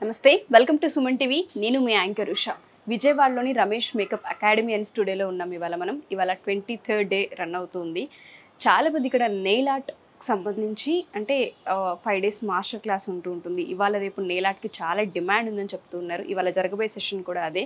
నమస్తే, welcome to Suman TV. నేను మీ anchor Usha. విజయవాడలోని రమేష్ మేకప్ అకాడమీ అండ్ స్టూడియోలో ఉన్నాం. ఇవాళ 23rd డే రన్ అవుతుంది. చాలా మంది ఇక్కడ నెయిల్ ఆర్ట్ సంబంధించి అంటే 5 days మాస్టర్ క్లాస్ ఉంటుంది. ఇవాళ రేపు నెయిల్ ఆర్ట్కి చాలా డిమాండ్ ఉందని చెప్తున్నారు. ఇవాళ జరగబోయే సెషన్ కూడా అదే.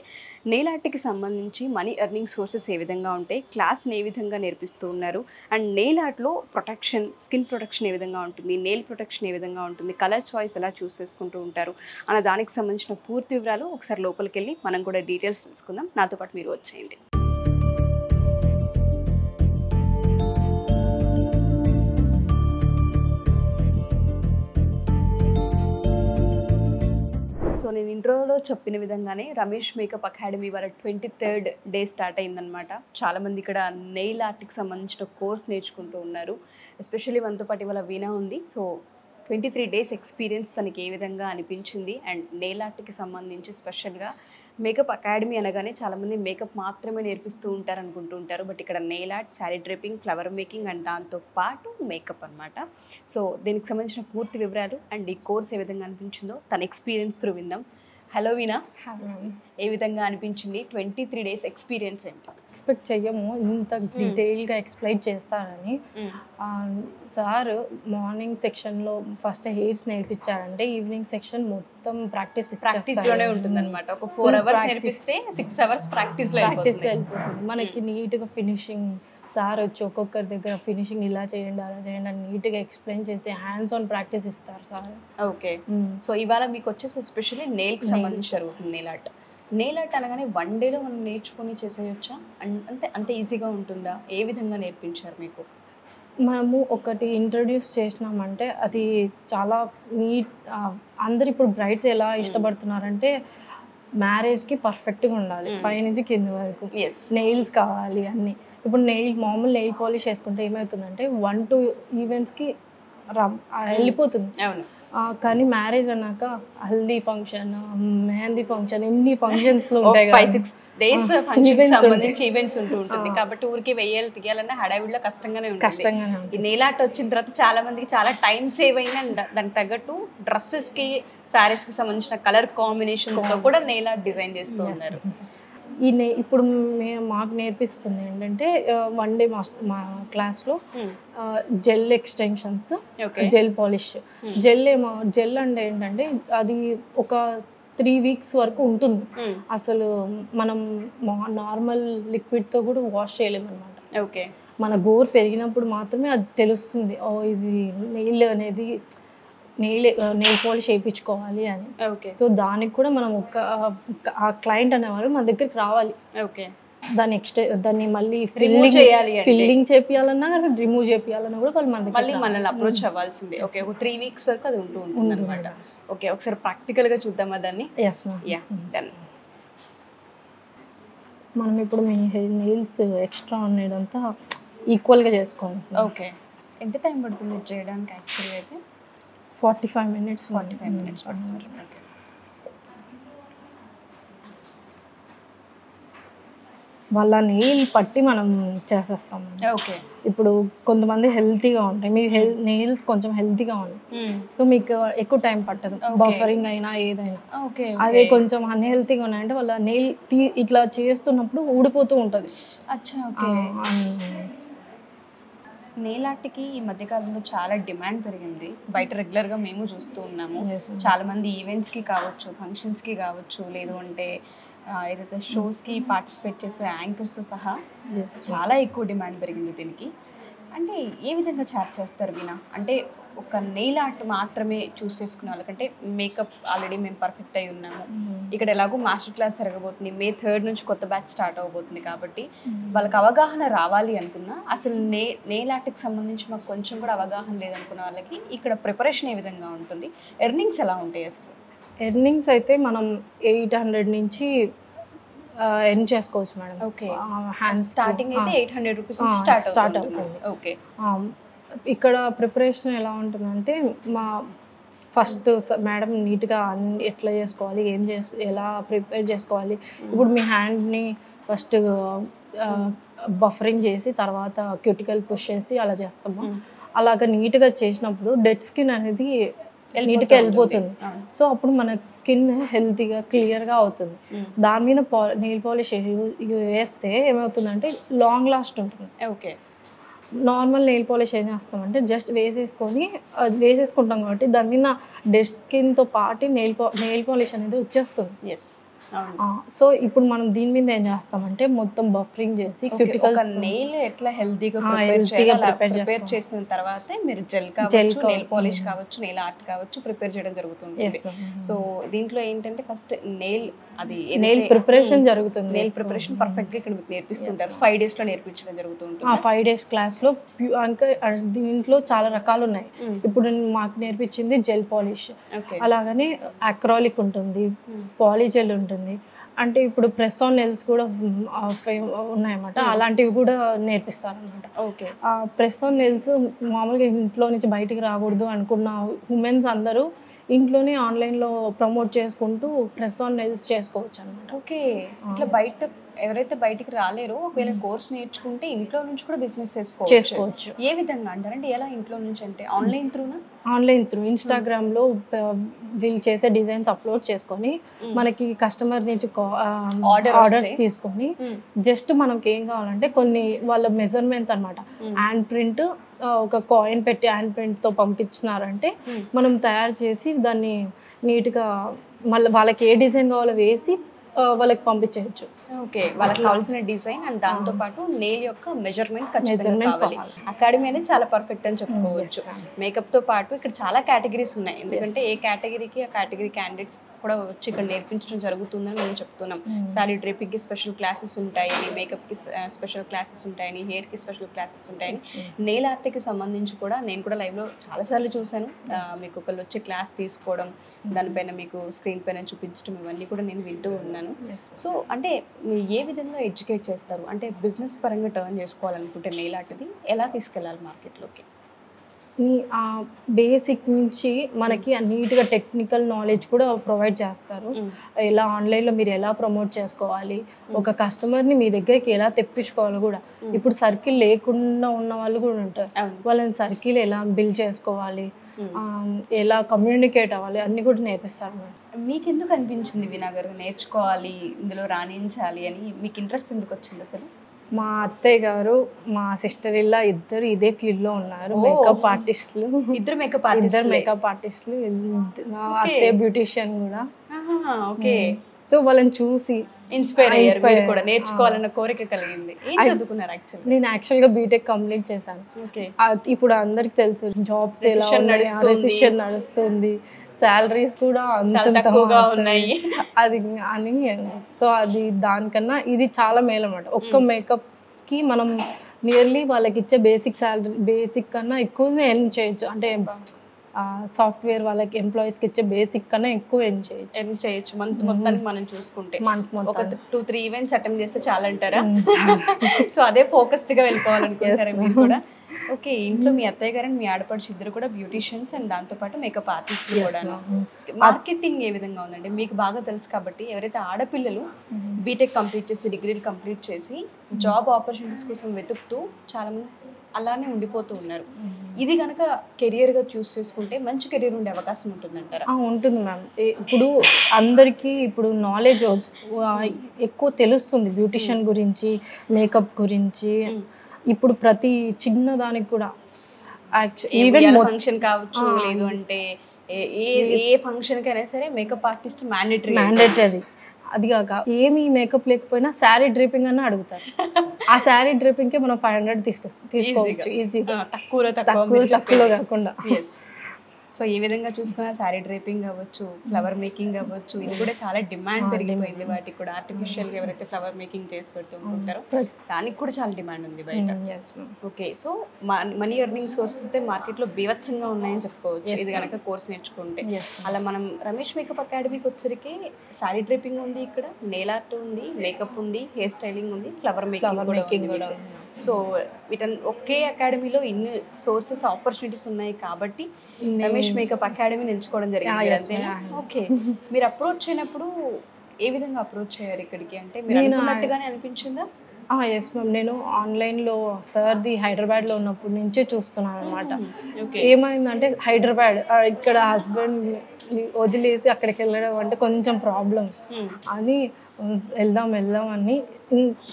నెయిల్ ఆర్ట్కి సంబంధించి మనీ ఎర్నింగ్ సోర్సెస్ ఏ విధంగా ఉంటాయి, క్లాస్ని ఏ విధంగా నేర్పిస్తూ ఉన్నారు, అండ్ నెయిల్ ఆర్ట్లో ప్రొటెక్షన్, స్కిన్ ప్రొటెక్షన్ ఏ విధంగా ఉంటుంది, నెయిల్ ప్రొటెక్షన్ ఏ విధంగా ఉంటుంది, కలర్ చాయిస్ ఎలా చూస్ చేసుకుంటూ ఉంటారు అన్న దానికి సంబంధించిన పూర్తి వివరాలు ఒకసారి లోపలికి వెళ్ళి మనం కూడా డీటెయిల్స్ తెలుసుకుందాం. నాతో పాటు మీరు వచ్చేయండి. సో నేను ఇంట్రోలో చెప్పిన విధంగానే రమేష్ మేకప్ అకాడమీ వాళ్ళ 23rd డే స్టార్ట్ అయిందనమాట. చాలామంది ఇక్కడ నెయిల్ ఆర్ట్కి సంబంధించిన కోర్స్ నేర్చుకుంటూ ఉన్నారు. ఎస్పెషల్లీ మనతో పాటు ఇవాళ వీణా ఉంది. సో 23 days ఎక్స్పీరియన్స్ తనకి ఏ విధంగా అనిపించింది, అండ్ నెయిల్ ఆర్ట్కి సంబంధించి స్పెషల్గా మేకప్ అకాడమీ అనగానే చాలామంది మేకప్ మాత్రమే నేర్పిస్తూ ఉంటారు అనుకుంటూ ఉంటారు. బట్ ఇక్కడ nail art, sari draping, flower making and దాంతో పాటు మేకప్ అనమాట. సో దీనికి సంబంధించిన పూర్తి వివరాలు అండ్ ఈ కోర్స్ ఏ విధంగా అనిపించిందో తన ఎక్స్పీరియన్స్ త్రూ విందాం. హలో వీణా, ఏ విధంగా అనిపించింది 23 days ఎక్స్పీరియన్స్ ఏంటి? ఎక్స్పెక్ట్ చెయ్యము ఇంత డీటెయిల్గా ఎక్స్ప్లెయిన్ చేస్తారని. సార్ మార్నింగ్ సెక్షన్లో ఫస్ట్ హెయిర్స్ నేర్పించారంటే ఈవినింగ్ సెక్షన్ మొత్తం ప్రాక్టీస్లోనే ఉంటుంది అనమాట. ఒక 4 hours నేర్పిస్తే 6 hours ప్రాక్టీస్లో వెళ్ళిపోతుంది. మనకి నీట్గా ఫినిషింగ్ సార్ వచ్చి ఒక్కొక్కరి దగ్గర ఫినిషింగ్ ఇలా చేయండి అలా చేయండి అని నీట్గా ఎక్స్ప్లెయిన్ చేసి హ్యాండ్స్ ఆన్ ప్రాక్టీస్ ఇస్తారు సార్. ఓకే, సో ఇవాళ మీకు వచ్చేసి ఎస్పెషల్లీ నెయిల్కి సంబంధించి జరుగుతుంది నెయిల్ ఆర్ట్. నెయిల్ ఆర్ట్ అనగానే 1 dayలో మనం నేర్చుకొని చేసేయచ్చా? అంత ఈజీగా ఉంటుందా? ఏ విధంగా నేర్పించారు మీకు? మనము ఒకటి ఇంట్రడ్యూస్ చేసినామంటే అది చాలా నీట్. అందరు ఇప్పుడు బ్రైడ్స్ ఎలా ఇష్టపడుతున్నారంటే మ్యారేజ్కి పర్ఫెక్ట్గా ఉండాలి, పైనుంచి కింద వరకు నెయిల్స్ కావాలి అన్నీ. ఇప్పుడు మామూలు నెయిల్ పాలిష్ వేసుకుంటే ఏమవుతుందంటే 1-2 ఈవెంట్స్కి వెళ్ళిపోతుంది. కానీ మ్యారేజ్ అన్నాక హల్దీ ఫంక్షన్, మెహందీ ఫంక్షన్, ఎన్ని ఫంక్షన్స్లో ఉంటాయి, 5-6 days సంబంధించి ఈవెంట్స్ ఉంటుంది. కాబట్టి ఊరికి వెయ్యాలి తీయాలన్నా హడావిడిలో కష్టంగానే ఉంటుంది. ఈ నెయిల్ ఆర్ట్ వచ్చిన తర్వాత చాలా మందికి చాలా టైం సేవ్ అయింది. దానికి తగ్గట్టు డ్రెస్సెస్కి, శారీస్కి సంబంధించిన కలర్ కాంబినేషన్తో కూడా నెయిల్ ఆర్ట్ డిజైన్ చేస్తూ ఉన్నారు. ఇప్పుడు మాకు నేర్పిస్తుంది ఏంటంటే 1 day మా క్లాస్లో gel extensions, gel polish. Gel అంటే ఏంటంటే అది ఒక 3 weeks వరకు ఉంటుంది. అసలు మనం నార్మల్ లిక్విడ్తో కూడా వాష్ చేయలేము అనమాట. ఓకే, మన గోరు పెరిగినప్పుడు మాత్రమే అది తెలుస్తుంది, ఓ ఇది నెయిల్ అనేది నెయిల్ పాలిష్ వేయించుకోవాలి అని. ఓకే, సో దానికి కూడా మనం ఆ క్లయింట్ అనేవారు మన దగ్గరికి రావాలి. ఓకే, దాన్ని మళ్ళీ ఫిల్లింగ్ చేపియాలన్నా రిమూవ్ చేపియాలన్నా కూడా వాళ్ళు మనల్ని అప్రోచ్ అవ్వాల్సిందే. ఓకే, ఒక 3 weeks వరకు అది ఉంటుంది అనమాట. ఓకే, ఒకసారి ప్రాక్టికల్గా చూద్దామా దాన్ని? Yes ma'am. మనం ఇప్పుడు మీ నెయిల్స్ ఎక్స్ట్రా ఉండేదంతా ఈక్వల్గా చేసుకోండి. ఓకే, ఎంత టైం పడుతుంది చేయడానికి? యాక్చువల్గా అయితే 45 minutes. 45 minutes పడుతుంది. ఓకే, వాళ్ళ నెయిల్ పట్టి మనం చేసేస్తాం. ఓకే, ఇప్పుడు కొంతమంది హెల్తీగా ఉంటాయి, మీ నెయిల్స్ కొంచెం హెల్తీగా ఉంటాయి, సో మీకు ఎక్కువ టైం పట్టదు బఫరింగ్ అయినా ఏదైనా. అదే కొంచెం అన్హెల్తీగా ఉన్నాయంటే వాళ్ళ నెయిల్ ఇట్లా చేస్తున్నప్పుడు ఊడిపోతూ ఉంటుంది. నెయిల్ ఆర్ట్కి ఈ మధ్యకాలంలో చాలా డిమాండ్ పెరిగింది. బయట రెగ్యులర్గా మేము చూస్తూ ఉన్నాము. చాలామంది ఈవెంట్స్కి కావచ్చు, ఫంక్షన్స్కి కావచ్చు, లేదు అంటే ఏదైతే షోస్కి పార్టిసిపేట్ చేసే యాంకర్స్ సహా చాలా ఎక్కువ డిమాండ్ పెరిగింది దీనికి. అంటే ఏ విధంగా చార్జ్ చేస్తారు వీణా? అంటే ఒక నెయిల్ ఆర్ట్ మాత్రమే చూస్ చేసుకునే వాళ్ళకంటే మేకప్ ఆల్రెడీ మేము పర్ఫెక్ట్ అయి ఉన్నాము, ఇక్కడ ఎలాగో మాస్టర్ క్లాస్ జరగబోతుంది, May 3rd నుంచి కొత్త బ్యాచ్ స్టార్ట్ అవబోతుంది, కాబట్టి వాళ్ళకి అవగాహన రావాలి అనుకున్నా, అసలు నెయిల్ ఆర్ట్కి సంబంధించి మాకు కొంచెం కూడా అవగాహన లేదనుకున్న వాళ్ళకి ఇక్కడ ప్రిపరేషన్ ఏ విధంగా ఉంటుంది, ఎర్నింగ్స్ ఎలా ఉంటాయి? అసలు ఎర్నింగ్స్ అయితే మనం 800 నుంచి ఎర్న్ చేసుకోవచ్చు మేడం. ఓకే, స్టార్టింగ్ అయితే 800 rupees స్టార్ట్ అవుతుంది. ఓకే, ఇక్కడ ప్రిపరేషన్ ఎలా ఉంటుందంటే ఫస్ట్ మేడం నీట్గా ఎట్లా చేసుకోవాలి, ఎలా ప్రిపేర్ చేసుకోవాలి. ఇప్పుడు మీ హ్యాండ్ని ఫస్ట్ బఫరింగ్ చేసి తర్వాత క్యూటికల్ పుష్ చేసి అలా చేస్తాము. అలాగ నీట్గా చేసినప్పుడు డెడ్ స్కిన్ అనేది నీట్గా వెళ్ళిపోతుంది. సో అప్పుడు మన స్కిన్ హెల్తీగా క్లియర్గా అవుతుంది. దాని మీద నెయిల్ పాలిష్ వేస్తే ఏమవుతుందంటే లాంగ్ లాస్ట్ ఉంటుంది. ఓకే. నార్మల్ నెయిల్ పాలిష్ ఏం చేస్తామంటే జస్ట్ అది వేసేసుకుంటాం కాబట్టి దాని మీద డెడ్ స్కిన్తో పాటు నెయిల్ పాలిష్ అనేది వచ్చేస్తుంది. ఎస్. సో ఇప్పుడు మనం దీని మీద ఏం చేస్తామంటే మొత్తం బఫరింగ్ చేసి క్యూటికల్స్ నెయిల్ ఎట్లా హెల్తీగా ప్రిపేర్ చేసిన తర్వాత మీరు జెల్ కావచ్చు, నెయిల్ పాలిష్ కావచ్చు, నెయిల్ ఆర్ట్ కావచ్చు ప్రిపేర్ చేయడం జరుగుతుంది. సో దీంట్లో ఏంటంటే ఫస్ట్ నెయిల్ ప్రిపరేషన్ జరుగుతుంది. నెయిల్ ప్రిపరేషన్ పర్ఫెక్ట్ గా ఇక్కడ మీకు నేర్పిస్తుంటారు. 5 days లో నేర్పించడం జరుగుతుంది. 5 days క్లాస్ లో దీంట్లో చాలా రకాలు ఉన్నాయి. ఇప్పుడు మాకు నేర్పించింది జెల్ పాలిష్, అలాగనే అక్రాలిక్ ఉంటుంది, పాలిజెల్ ఉంటుంది. అంటే ఇప్పుడు ప్రెస్ ఆన్ నెయిల్స్ కూడా ఉన్నాయన్నమాట. అలాంటివి కూడా నేర్పిస్తారు అనమాట. ఓకే. ప్రెస్ ఆన్ నెయిల్స్ మామూలుగా ఇంట్లో నుంచి బయటికి రాకూడదు అనుకున్న ఉమెన్స్ అందరూ ఇంట్లోనే ఆన్లైన్లో ప్రమోట్ చేసుకుంటూ ప్రెస్ ఆన్ నెయిల్స్ చేసుకోవచ్చు అనమాట. ఓకే. ఇట్లా బయట ఎవరైతే బయటికి రాలేరో ఒకవేళ కోర్స్ నేర్చుకుంటే ఇంట్లో నుంచి కూడా బిజినెస్ చేసుకోవచ్చు. ఏ విధంగా అంటారంటే ఎలా ఇంట్లో నుంచి అంటే ఆన్లైన్ త్రూ ఇన్స్టాగ్రామ్లో వీళ్ళు చేసే డిజైన్స్ అప్లోడ్ చేసుకొని మనకి కస్టమర్ నుంచి ఆర్డర్స్ తీసుకొని జస్ట్ మనకి ఏం కావాలంటే కొన్ని వాళ్ళ మెజర్మెంట్స్ అనమాట, హ్యాండ్ ప్రింట్ ఒక కాయిన్ పెట్టి హ్యాండ్ ప్రింట్తో పంపించినారంటే మనం తయారు చేసి దాన్ని నీట్గా మళ్ళీ వాళ్ళకి ఏ డిజైన్ కావాలో వేసి వాళ్ళకి పంపించవచ్చు. ఓకే. వాళ్ళకి కావాల్సిన డిజైన్ అండ్ దాంతో పాటు నెయిల్ యొక్క మెజర్మెంట్ ఖచ్చితంగా కావాలి. అకాడమీ అనేది చాలా పర్ఫెక్ట్ అని చెప్పుకోవచ్చు. మేకప్ తో పాటు ఇక్కడ చాలా కేటగిరీస్ ఉన్నాయి. ఎందుకంటే ఏ కేటగిరీకి ఆ కేటగిరీ క్యాండిడేట్స్ కూడా వచ్చి ఇక్కడ నేర్పించడం జరుగుతుందని మేము చెప్తున్నాం. సారీ డ్రేపింగ్ కి స్పెషల్ క్లాసెస్ ఉంటాయని, మేకప్ కి స్పెషల్ క్లాసెస్ ఉంటాయని, హెయిర్ కి స్పెషల్ క్లాసెస్ ఉంటాయని, నెయిల్ ఆర్ట్ కి సంబంధించి కూడా నేను కూడా లైవ్ లో చాలా సార్లు చూసాను. మీకు ఒకళ్ళు వచ్చి క్లాస్ తీసుకోవడం, దానిపైన మీకు స్క్రీన్ పైన చూపించడం, ఇవన్నీ కూడా నేను వింటూ ఉన్నాను. సో అంటే ఏ విధంగా ఎడ్యుకేట్ చేస్తారు అంటే బిజినెస్ పరంగా టర్న్ చేసుకోవాలనుకుంటే నెయిల్ ఆర్ట్ది ఎలా తీసుకెళ్ళాలి మార్కెట్లోకి? బేసిక్ నుంచి మనకి నీట్గా టెక్నికల్ నాలెడ్జ్ కూడా ప్రొవైడ్ చేస్తారు. ఎలా ఆన్లైన్లో మీరు ఎలా ప్రమోట్ చేసుకోవాలి, ఒక కస్టమర్ని మీ దగ్గరికి ఎలా తెప్పించుకోవాలి కూడా. ఇప్పుడు సర్కిల్ లేకుండా ఉన్న వాళ్ళు కూడా ఉంటారు, వాళ్ళని సర్కిల్ ఎలా బిల్డ్ చేసుకోవాలి, ఎలా కమ్యూనికేట్ అవ్వాలి అన్నీ కూడా నేర్పిస్తారు. మీకు ఎందుకు అనిపించింది వినాగర్ నేర్చుకోవాలి, ఇందులో రాణించాలి అని మీకు ఇంట్రెస్ట్ ఎందుకు వచ్చింది అసలు? మా అత్తయ్య గారు, మా సిస్టర్ ఇల్లా ఇద్దరు ఇదే ఫీల్డ్లో ఉన్నారు, మేకప్ ఆర్టిస్టులు. ఇద్దరు మేకప్ ఆర్టిస్టులు. అత్తయ్య బ్యూటిషియన్ కూడా. ఓకే. సో వాళ్ళని చూసి ఇన్స్పైర్ అయ్యారు కూడా, నేర్చుకోవాలన్న కోరిక కలిగింది. ఏం చదువుకున్నారు యాక్చువల్లీ? నేను యాక్చువల్గా బీటెక్ కంప్లీట్ చేశాను. ఇప్పుడు అందరికి తెలుసు జాబ్స్ ఎలా రెసిషన్ నడుస్తుంది, శాలరీస్ కూడా అంత తక్కువగా ఉన్నాయి అది అని. సో అది దానికన్నా ఇది చాలా మేలు అన్నమాట. ఒక్క మేకప్కి మనం నియర్లీ వాళ్ళకి ఇచ్చే బేసిక్ శాలరీ బేసిక్ కన్నా ఎక్కువనే ఎర్న్ చేయొచ్చు. అంటే సాఫ్ట్వేర్ వాళ్ళకి ఎంప్లాయీస్కి ఇచ్చే బేసిక్ కన్నా ఎక్కువ ఎర్న్ చేయొచ్చు మంత్ మొత్తానికి మనం చూసుకుంటే. ఒక 2-3 ఈవెంట్స్ అటెండ్ చేస్తే చాలా అంటారా? సో అదే ఫోకస్డ్గా వెళ్ళిపోవాలనుకుంటారా మీరు కూడా? ఓకే. ఇంట్లో మీ అత్తయ్య గారు అండ్ మీ ఆడపడుచు ఇద్దరు కూడా బ్యూటిషియన్స్ అండ్ దాంతోపాటు మేకప్ ఆర్టిస్టులు కూడా. మార్కెటింగ్ ఏ విధంగా ఉందండి మీకు బాగా తెలుసు కాబట్టి, ఎవరైతే ఆడపిల్లలు బీటెక్ కంప్లీట్ చేసి డిగ్రీలు కంప్లీట్ చేసి జాబ్ ఆపర్చునిటీస్ కోసం వెతుకుతూ చాలామంది అలానే ఉండిపోతూ ఉన్నారు, ఇది కనుక కెరియర్గా చూస్ చేసుకుంటే మంచి కెరియర్ ఉండే అవకాశం ఉంటుందంటారా? ఉంటుంది మ్యామ్. ఇప్పుడు అందరికీ ఇప్పుడు నాలెడ్జ్ ఎక్కువ తెలుస్తుంది బ్యూటిషియన్ గురించి, మేకప్ గురించి. ఇప్పుడు ప్రతి చిన్న దానికి కూడా ఈవెన్ ఫంక్షన్ కావచ్చు, లేదు అంటే ఏ ఫంక్షన్ కైనా సరే మేకప్ ఆర్టిస్ట్ మ్యాండేటరీ. అది కాక ఏమి మేకప్ లేకపోయినా శారీ డ్రిపింగ్ అని అడుగుతారు. ఆ శారీ డ్రిపింగ్కి మనం 500 తీసుకోవచ్చు ఈజీగా, తక్కువలో కాకుండా. సో ఈ విధంగా చూసుకున్న శారీ డ్రేపింగ్ అవ్వచ్చు, ఫ్లవర్ మేకింగ్ అవ్వచ్చు, ఇది కూడా చాలా డిమాండ్ పెరిగిపోయింది. వాటికి కూడా ఆర్టిఫిషియల్గా ఎవరైతే ఫ్లవర్ మేకింగ్ చేసి పెడుతూ ఉంటారో దానికి కూడా చాలా డిమాండ్ ఉంది బయట. Okay. So money earning sources అయితే మార్కెట్లో బీభత్సంగా ఉన్నాయని చెప్పుకోవచ్చు ఇది కనుక కోర్స్ నేర్చుకుంటే. అలా మనం రమేష్ మేకప్ అకాడమీకి వచ్చరికి శారీ డ్రేపింగ్ ఉంది, ఇక్కడ నెయిల్ ఆర్ట్ ఉంది, మేకప్ ఉంది, హెయిర్ స్టైలింగ్ ఉంది, ఫ్లవర్ మేకింగ్ కూడా ఉంది. సో వీటన్ ఒకే అకాడమీలో ఇన్ని సోర్సెస్ ఆపర్చునిటీస్ ఉన్నాయి కాబట్టి రమేష్ మేకప్ అకాడమీ ఎంచుకోవడం జరిగింది. ఓకే. మీరు అప్రోచ్ అయినప్పుడు ఏ విధంగా అప్రోచ్ అయ్యారు ఇక్కడికి? అంటే మీరు అనుకున్నట్టుగానే అనిపించిందా? Yes ma'am. నేను ఆన్లైన్లో సార్ది హైదరాబాద్లో ఉన్నప్పటి నుంచే చూస్తున్నాను అనమాట. ఏమైందంటే హైదరాబాద్ ఇక్కడ హస్బెండ్ వదిలేసి అక్కడికి వెళ్ళడం అంటే కొంచెం ప్రాబ్లం అని వెళ్దాం అని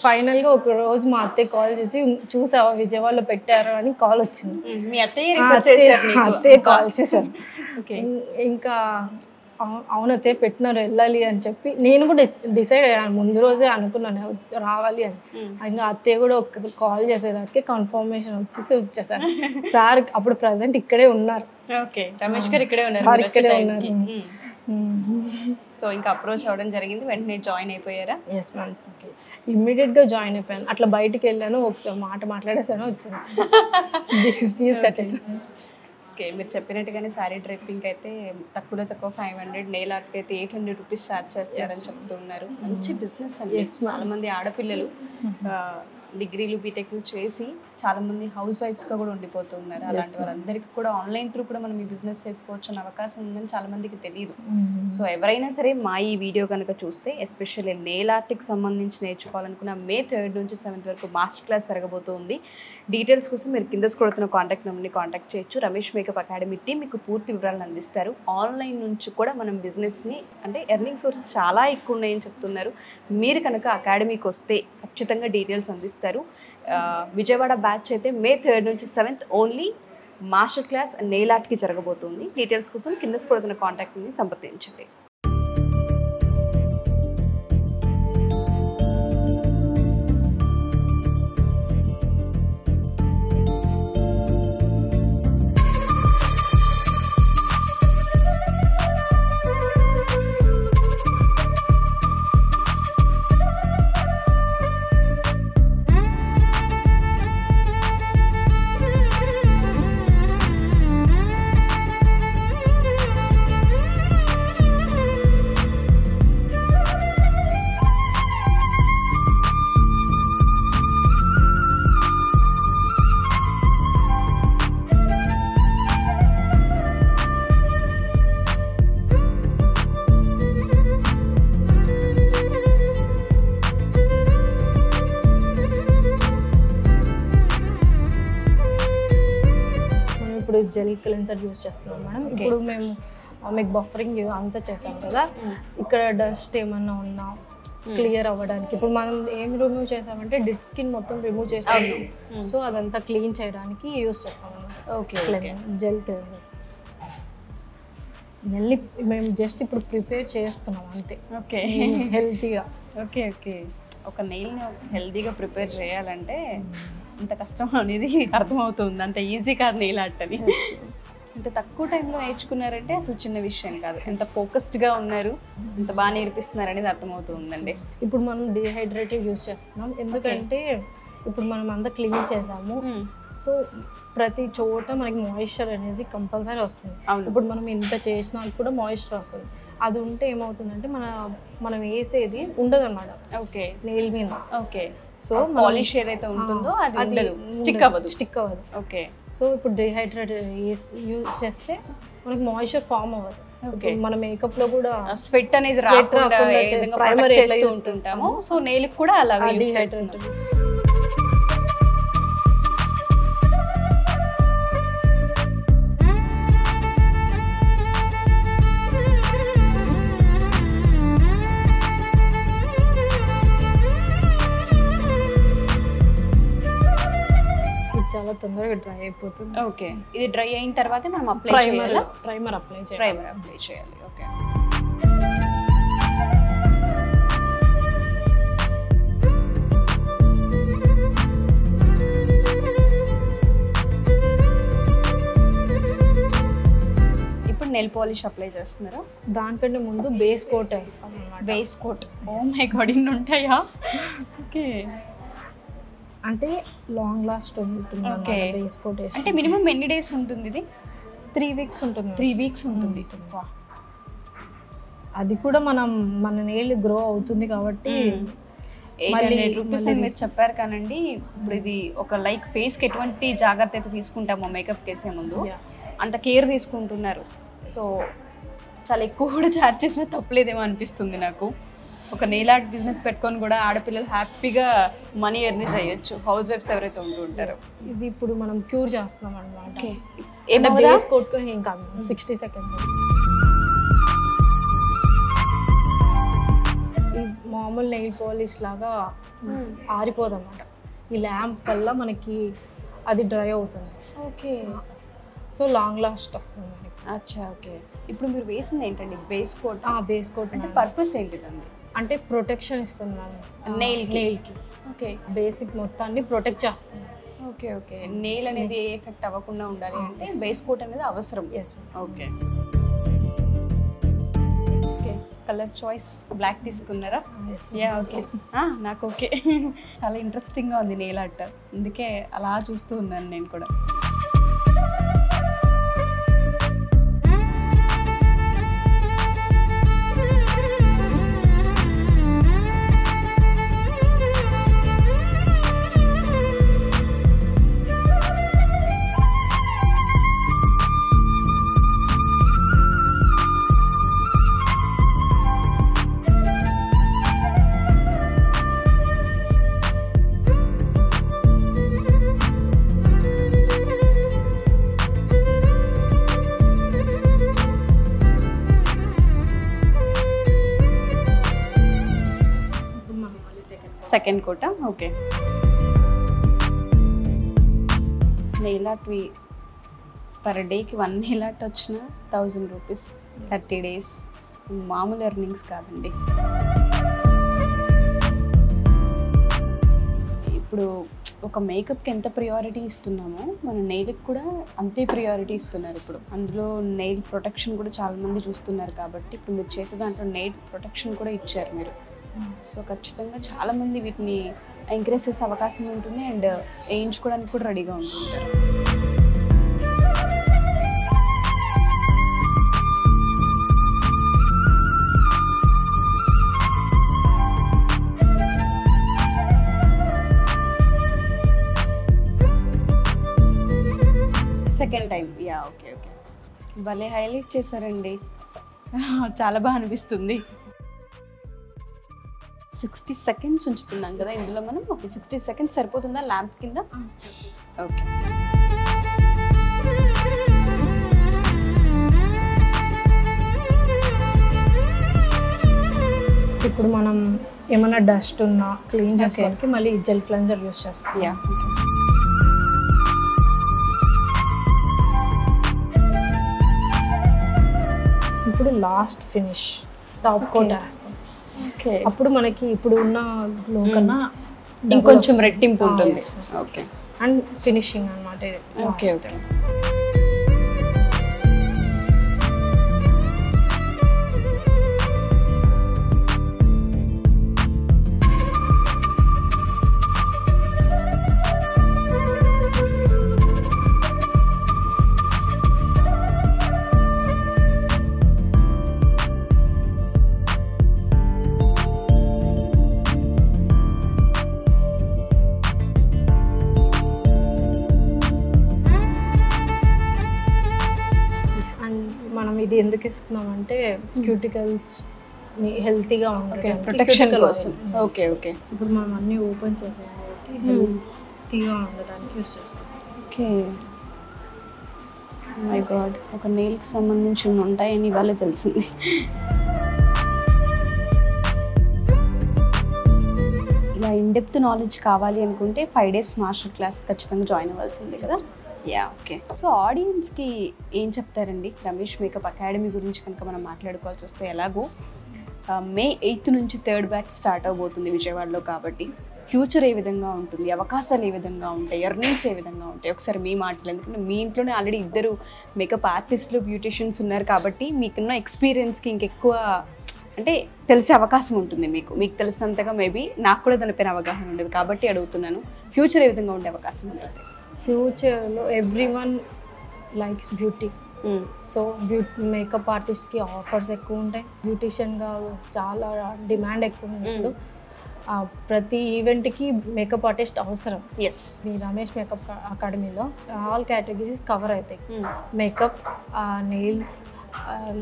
ఫైనల్గా ఒక రోజు మా అత్తయ్య కాల్ చేసి చూసావా విజయవాడలో పెట్టారు అని కాల్ వచ్చింది. అత్తయ్య కాల్ చేశారు. ఇంకా అవునతే పెట్టినారు వెళ్ళాలి అని చెప్పి నేను కూడా డిసైడ్ అయ్యాను. ముందు రోజే అనుకున్నాను రావాలి అని. ఇంకా అత్తయ్య కూడా ఒక్కసారి కాల్ చేసేదానికి కన్ఫర్మేషన్ వచ్చేసారు. సార్ అప్పుడు ప్రజెంట్ ఇక్కడే ఉన్నారు. రమేష్ గారు ఇక్కడే ఉన్నారు. సో ఇంకా అప్రోచ్ అవ్వడం జరిగింది, వెంటనే జాయిన్ అయిపోయారా? Yes ma'am. ఇమ్మీడియట్గా జాయిన్ అయిపోయాను. అట్లా బయటికి వెళ్ళాను, ఒకసారి మాట్లాడేసాను, వచ్చేసి ఫీజు కట్టేసాను. ఓకే, మీరు చెప్పినట్టుగానే శారీ డ్రైపింగ్ అయితే తక్కువ 500, నెయిల్ ఆర్ట్కి అయితే 800 రూపీస్ ఛార్జ్ చేస్తారని చెప్తున్నారు. మంచి బిజినెస్ అండి. చాలా మంది ఆడపిల్లలు డిగ్రీలు బీటెక్లు చేసి చాలా మంది హౌస్ వైఫ్స్గా కూడా ఉండిపోతున్నారు. అలాంటి వాళ్ళందరికీ కూడా ఆన్లైన్ త్రూ కూడా మనం ఈ బిజినెస్ చేసుకోవచ్చు అన్న అవకాశం ఉందని చాలా మందికి తెలియదు. సో ఎవరైనా సరే మా ఈ వీడియో కనుక చూస్తే ఎస్పెషల్లీ నెయిల్ ఆర్ట్కి సంబంధించి నేర్చుకోవాలనుకున్న May 3rd నుంచి 7th వరకు మాస్టర్ క్లాస్ జరగబోతుంది. డీటెయిల్స్ కోసం మీరు కింద కొడుతున్న కాంటాక్ట్ నెంబర్ని కాంటాక్ట్ చేయొచ్చు. రమేష్ మేకప్ అకాడమీ టీం మీకు పూర్తి వివరాలను అందిస్తారు. ఆన్లైన్ నుంచి కూడా మనం బిజినెస్ని అంటే ఎర్నింగ్ సోర్సెస్ చాలా ఎక్కువ ఉన్నాయని చెప్తున్నారు. మీరు కనుక అకాడమీకి వస్తే ఖచ్చితంగా డీటెయిల్స్ అందిస్తారు. విజయవాడ బ్యాచ్ అయితే May 3rd నుంచి 7th only master class nail ఆర్ట్కి జరగబోతుంది. డీటెయిల్స్ కోసం కింద కొడుతున్న కాంటాక్ట్ని సంప్రదించండి. జెల్ క్లెన్సర్ యూజ్ చేస్తున్నాం మేడం. ఇప్పుడు మేము మీకు బఫరింగ్ అంతా చేసాం కదా, ఇక్కడ డస్ట్ ఏమన్నా ఉన్నా క్లియర్ అవ్వడానికి ఇప్పుడు మనం ఏం రిమూవ్ చేసామంటే డెడ్ స్కిన్ మొత్తం రిమూవ్ చేస్తాం. సో అదంతా క్లీన్ చేయడానికి యూజ్ చేస్తాం అన్నమాట జెల్ క్లెన్సర్. మళ్ళీ మేము జస్ట్ ఇప్పుడు ప్రిపేర్ చేస్తున్నాం అంతే. ఓకే, హెల్తీగా. ఓకే ఓకే, ఒక నెయిల్ని హెల్తీగా ప్రిపేర్ చేయాలంటే ఇంత కష్టం అనేది అర్థమవుతుంది. అంత ఈజీ కాదు నెయిల్ ఆర్ట్ అని. ఇంత తక్కువ టైంలో నేర్చుకున్నారంటే అసలు చిన్న విషయం కాదు. ఎంత ఫోకస్డ్గా ఉన్నారు, ఎంత బాగా నేర్పిస్తున్నారు అనేది అర్థమవుతుందండి. ఇప్పుడు మనం డిహైడ్రేటివ్ యూజ్ చేస్తున్నాం ఎందుకంటే ఇప్పుడు మనం అంతా క్లీన్ చేసాము. సో ప్రతి చోట మనకి మాయిశ్చర్ అనేది కంపల్సరీ వస్తుంది. ఇప్పుడు మనం ఇంత చేసినా కూడా మాయిశ్చర్ వస్తుంది. అది ఉంటే ఏమవుతుందంటే మనం వేసేది ఉండదు అన్నమాట. ఓకే, నెయిల్ మీద. ఓకే, సో పాలిష్ ఏదైతే ఉంటుందో అది ఉండదు, స్టిక్ అవ్వదు. ఓకే, సో ఇప్పుడు డిహైడ్రేట్ యూజ్ చేస్తే మనకి మాయిశ్చర్ ఫామ్ అవ్వదు. ఓకే, మన మేకప్ లో కూడా స్వెట్ అనేది రాకుండా ప్రైమర్ చేస్తూ ఉంటుంటాము. సో నెయిల్ కూడా అలాగే డిహైడ్రేట్. చాలా తొందరగా డ్రై అయిపోతుంది. ఓకే, ఇది డ్రై అయిన తర్వాత మనం అప్లై చేయాలి. ప్రైమర్ అప్లై చేయాలి. ఓకే, ఇప్పుడు నెయిల్ పాలిష్ అప్లై చేస్తున్నారా? దానికంటే ముందు బేస్ కోట్ వేస్తాం అన్నమాట. Base coat, oh my god, ఇన్ని ఉంటాయా? ఓకే, అంటే లాంగ్ లాస్ట్ ఉంటుంది. ఓకే, బేస్ కోట్ అంటే మినిమం ఎన్ని డేస్ ఉంటుంది ఇది? 3 weeks ఉంటుంది. 3 weeks ఉంటుంది. అది కూడా మన నెయిల్ గ్రో అవుతుంది కాబట్టి 800 రూపీస్ అని మీరు చెప్పారు కానండి. ఇప్పుడు ఇది ఒక లైక్ ఫేస్కి ఎటువంటి జాగ్రత్త అయితే తీసుకుంటామో మేకప్ చేసే ముందు అంత కేర్ తీసుకుంటున్నారు. సో చాలా ఎక్కువ కూడా ఛార్జ్ చేసినా తప్పలేదేమో అనిపిస్తుంది నాకు. ఒక నెయిల్ ఆర్ట్ బిజినెస్ పెట్టుకొని కూడా ఆడపిల్లలు హ్యాపీగా మనీ ఎర్న్ చేయొచ్చు, హౌస్ వైఫ్స్ ఎవరైతే ఉంటూ ఉంటారో. ఇది ఇప్పుడు మనం క్యూర్ చేస్తున్నాం అనమాట. బేస్ కోట్ ఏం కాదు, 60 సెకండ్స్. ఈ మామూలు నెయిల్ పాలిష్ లాగా ఆరిపోదు అనమాట. ఈ ల్యాంప్ వల్ల మనకి అది డ్రై అవుతుంది. ఓకే, సో లాంగ్ లాస్ట్ వస్తుంది మనకి. అచ్చా ఓకే. ఇప్పుడు మీరు వేసింది ఏంటండి బేస్ కోట్? బేస్ కోట్ అంటే పర్పస్ ఏంటిదండి? అంటే ప్రొటెక్షన్ ఇస్తుంది మ్యామ్ నెయిల్కి. ఓకే, బేసిక్ మొత్తాన్ని ప్రొటెక్ట్ చేస్తుంది. Okay okay. నెయిల్ అనేది ఏ ఎఫెక్ట్ అవ్వకుండా ఉండాలి అంటే బేస్ కోట్ అనేది అవసరం. Yes. Okay okay. Colour choice black తీసుకున్నారా? యా ఓకే, నాకు ఓకే. చాలా ఇంట్రెస్టింగ్గా ఉంది నెయిల్ ఆర్ట్, అందుకే అలా చూస్తూ ఉన్నాను నేను కూడా. Second quota. Okay. Nail art per డేకి 1 నెయిల్ ఆర్ట్ వచ్చిన 1000 రూపీస్, 30 డేస్. మామూలు ఎర్నింగ్స్ కాదండి. ఇప్పుడు ఒక మేకప్కి ఎంత ప్రియారిటీ ఇస్తున్నామో మన నెయిల్కి కూడా అంతే ప్రియారిటీ ఇస్తున్నారు ఇప్పుడు. అందులో నెయిల్ ప్రొటెక్షన్ కూడా చాలామంది చూస్తున్నారు కాబట్టి ఇప్పుడు మీరు చేసే దాంట్లో నెయిల్ ప్రొటెక్షన్ కూడా ఇచ్చారు మీరు. సో ఖచ్చితంగా చాలామంది వీటిని ఎంకరేజ్ చేసే అవకాశం ఉంటుంది అండ్ వేయించుకోవడానికి కూడా రెడీగా ఉంటుంటారు. Second time. Yeah okay okay. భలే హైలైట్ చేశారండి, చాలా బాగా అనిపిస్తుంది. 60 సెకండ్స్ ఉంచుతున్నాం కదా ఇందులో మనం. ఓకే, 60 సెకండ్స్ సరిపోతుందా ల్యాంప్ కింద? ఓకే. ఇప్పుడు మనం ఏమైనా డస్ట్ ఉన్నా క్లీన్ చేసుకోవడానికి మళ్ళీ జెల్ క్లెన్జర్ యూస్ చేస్తాం. యా. ఇప్పుడు లాస్ట్ ఫినిష్ టాప్ కోట్ వేస్తాం. ఓకే. అప్పుడు మనకి ఇప్పుడు ఉన్న గ్లో కన్నా ఇంకొంచెం రెట్టింపు ఉంటుంది. ఓకే. అండ్ ఫినిషింగ్ అన్నమాట. Okay okay. ఇది ఎందుకు ఇస్తున్నామంటే క్యూటికల్స్ హెల్తీగా ఉంటాయి, ప్రొటెక్షన్ కోసం. Okay okay. ఇప్పుడు మనం అన్నీ ఓపెన్ చేసాం కాబట్టి హెల్తీగా ఉండడానికి యూస్ చేస్తాం. ఓకే. మై గాడ్, ఒక నెయిల్కి సంబంధించి ఉంటాయని ఇవాళ తెలిసింది. ఇలా ఇన్డెప్త్ నాలెడ్జ్ కావాలి అనుకుంటే 5 days మాస్టర్ క్లాస్ ఖచ్చితంగా జాయిన్ అవ్వాల్సిందే కదా. Yeah okay. సో ఆడియన్స్కి ఏం చెప్తారండి రమేష్ మేకప్ అకాడమీ గురించి కనుక మనం మాట్లాడుకోవాల్సి వస్తే? ఎలాగో May 8th నుంచి 3rd బ్యాచ్ స్టార్ట్ అవబోతుంది విజయవాడలో కాబట్టి ఫ్యూచర్ ఏ విధంగా ఉంటుంది, అవకాశాలు ఏ విధంగా ఉంటాయి, ఎర్నింగ్స్ ఏ విధంగా ఉంటాయి, ఒకసారి మీ మాటలు. ఎందుకంటే మీ ఇంట్లోనే ఆల్రెడీ 2 మేకప్ ఆర్టిస్టులు బ్యూటిషియన్స్ ఉన్నారు కాబట్టి మీకున్న ఎక్స్పీరియన్స్కి ఇంకెక్కువ అంటే తెలిసే అవకాశం ఉంటుంది. మీకు తెలిసినంతగా మేబీ నాకు కూడా దానిపైన అవగాహన ఉండదు కాబట్టి అడుగుతున్నాను, ఫ్యూచర్ ఏ విధంగా ఉండే అవకాశం ఉంటుంది? ఫ్యూచర్లో everyone likes beauty. So makeup ఆర్టిస్ట్కి ఆఫర్స్ ఎక్కువ ఉంటాయి, బ్యూటిషియన్గా చాలా డిమాండ్ ఎక్కువ ఉంది. ఇప్పుడు ప్రతి ఈవెంట్కి మేకప్ ఆర్టిస్ట్ అవసరం. ఎస్, మీ రమేష్ మేకప్ అకాడమీలో ఆల్ కేటగిరీస్ కవర్ అవుతాయి. Makeup, nails,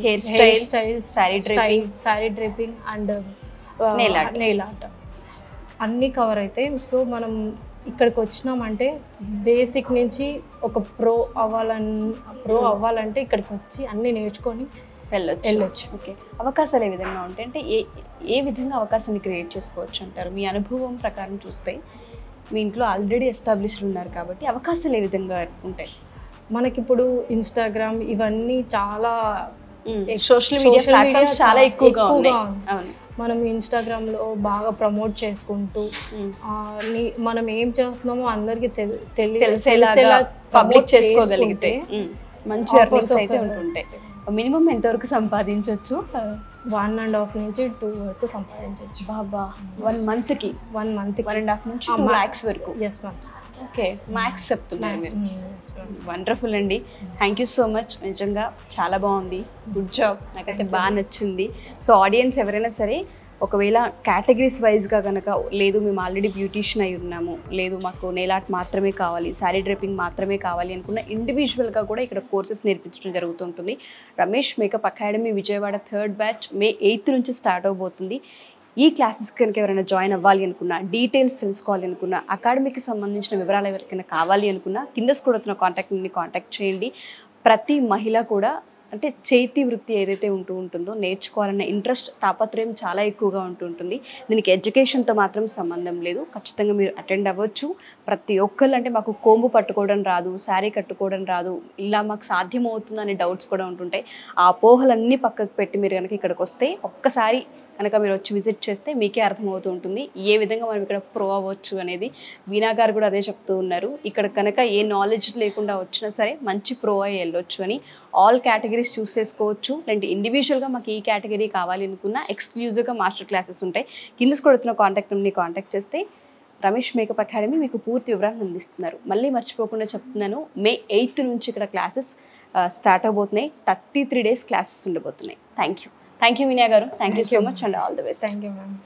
hair styles, sari draping and nail art అన్నీ కవర్ అవుతాయి. సో మనం ఇక్కడికి వచ్చినామంటే బేసిక్ నుంచి ఒక ప్రో అవ్వాలంటే ఇక్కడికి వచ్చి అన్నీ నేర్చుకొని వెళ్ళొచ్చు. ఓకే, అవకాశాలు ఏ విధంగా ఉంటాయి అంటే ఏ విధంగా అవకాశాన్ని క్రియేట్ చేసుకోవచ్చు అంటారు? మీ అనుభవం ప్రకారం చూస్తే మీ ఇంట్లో ఆల్రెడీ ఎస్టాబ్లిష్డ్ ఉన్నారు కాబట్టి అవకాశాలు ఏ విధంగా ఉంటాయి? మనకిప్పుడు ఇన్స్టాగ్రామ్ ఇవన్నీ చాలా సోషల్ మీడియా ప్లాట్ఫామ్స్ చాలా ఎక్కువగా ఉన్నాయి. మనం ఇన్స్టాగ్రామ్లో బాగా ప్రమోట్ చేసుకుంటూ మనం ఏం చేస్తున్నామో అందరికీ తెలిసేలా పబ్లిక్ చేసుకోగలిగితే మంచి ఎర్నింగ్స్ అయితే ఉంటుంటాయి. మినిమం ఎంతవరకు సంపాదించవచ్చు? 1.5 నుంచి 2 వరకు సంపాదించవచ్చు. బాబా 1 మంత్కి 1.5 నుంచి 2 lakhs వరకు? Yes ma'am. ఓకే, మ్యాక్స్ చెప్తున్నారు మీరు. వండర్ఫుల్ అండి, థ్యాంక్ యూ సో మచ్. నిజంగా చాలా బాగుంది, గుడ్ జాబ్, నాకైతే బాగా నచ్చింది. సో ఆడియన్స్ ఎవరైనా సరే ఒకవేళ కేటగిరీస్ వైజ్గా కనుక లేదు మేము ఆల్రెడీ బ్యూటీషియన్ అయి ఉన్నాము, లేదు మాకు నెయిల్ ఆర్ట్ మాత్రమే కావాలి, శారీ డ్రేపింగ్ మాత్రమే కావాలి అనుకున్న ఇండివిజువల్గా కూడా ఇక్కడ కోర్సెస్ నేర్పించడం జరుగుతుంటుంది. Ramesh makeup academy Vijayawada 3rd batch May 8th నుంచి స్టార్ట్ అవబోతుంది. ఈ క్లాసెస్ కనుక ఎవరైనా జాయిన్ అవ్వాలి అనుకున్నా, డీటెయిల్స్ తెలుసుకోవాలి అనుకున్నా, అకాడమీకి సంబంధించిన వివరాలు ఎవరికైనా కావాలి అనుకున్నా కింద స్క్రోల్ కాంటాక్ట్ని కాంటాక్ట్ చేయండి. ప్రతి మహిళ కూడా అంటే చేతి వృత్తి ఏదైతే ఉంటుందో నేర్చుకోవాలన్న ఇంట్రెస్ట్, తాపత్రయం చాలా ఎక్కువగా ఉంటుంది. దీనికి ఎడ్యుకేషన్తో మాత్రం సంబంధం లేదు, ఖచ్చితంగా మీరు అటెండ్ అవ్వచ్చు. ప్రతి ఒక్కళ్ళు అంటే మాకు కోంబు పట్టుకోవడం రాదు, శారీ కట్టుకోవడం రాదు, ఇలా మాకు సాధ్యమవుతుంది అనే డౌట్స్ కూడా ఉంటుంటాయి. ఆ అపోహలన్నీ పక్కకు పెట్టి మీరు కనుక ఇక్కడికి వస్తే ఒక్కసారి కనుక మీరు వచ్చి విజిట్ చేస్తే మీకే అర్థమవుతూ ఉంటుంది ఏ విధంగా మనం ఇక్కడ ప్రో అవ్వచ్చు అనేది. వీణా గారు కూడా అదే చెప్తూ ఉన్నారు, ఇక్కడ కనుక ఏ నాలెడ్జ్ లేకుండా వచ్చినా సరే మంచి ప్రో అయ్యి వెళ్ళొచ్చు అని. ఆల్ కేటగిరీస్ చూస్ చేసుకోవచ్చు, లేదంటే ఇండివిజువల్గా మాకు ఈ కేటగిరీ కావాలి అనుకున్న ఎక్స్క్లూజివ్గా మాస్టర్ క్లాసెస్ ఉంటాయి. కింద కొడుతున్న కాంటాక్ట్ నెంబర్ని కాంటాక్ట్ చేస్తే రమేష్ మేకప్ అకాడమీ మీకు పూర్తి వివరాలను అందిస్తున్నారు. మళ్ళీ మర్చిపోకుండా చెప్తున్నాను, May 8th నుంచి ఇక్కడ క్లాసెస్ స్టార్ట్ అవబోతున్నాయి. 33 days క్లాసెస్ ఉండబోతున్నాయి. థ్యాంక్ యూ వీణా గారు, thank you so much and all the best. Thank you ma'am.